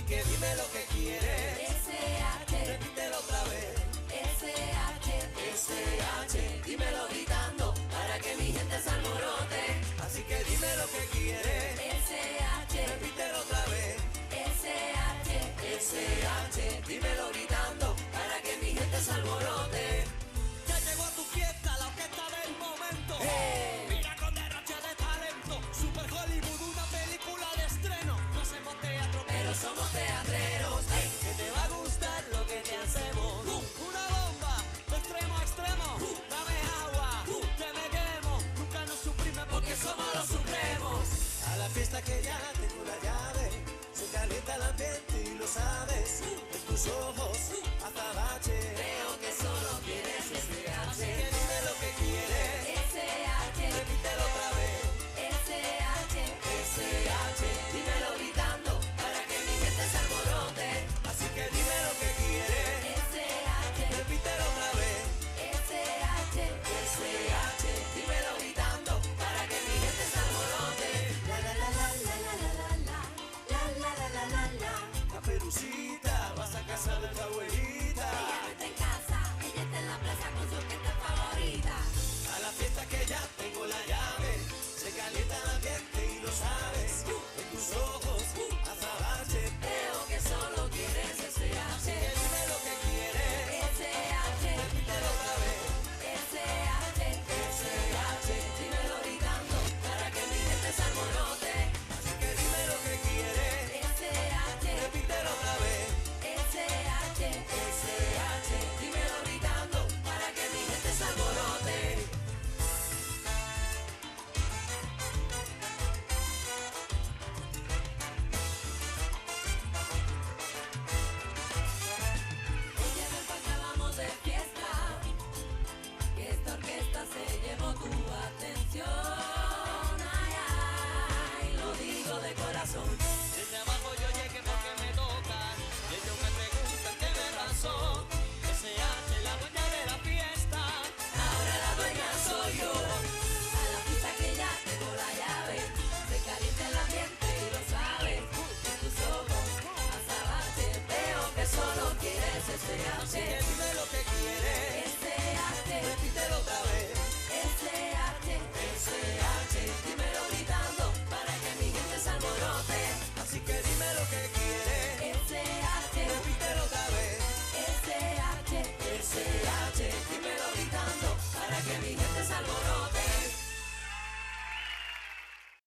que dime lo que quieres. SH, Repítelo otra vez. SH, SH, dímelo gritando para que mi gente se alborote. Así que dime lo que quieres. SH, Repítelo otra vez. SH, SH, dímelo gritando para que mi gente se alborote. Ya llegó a tu fiesta la orquesta del momento. Mira con derroche de talento. Super Hollywood, una película de estreno. No hacemos teatro, pero somos teatreros. Que te va a gustar lo que te hacemos. Una bomba, de extremo a extremo. Dame agua, que me quemo. Nunca nos suprime porque somos los supremos. A la fiesta que ya tengo la llave. Se calienta el ambiente y lo sabes. En tus ojos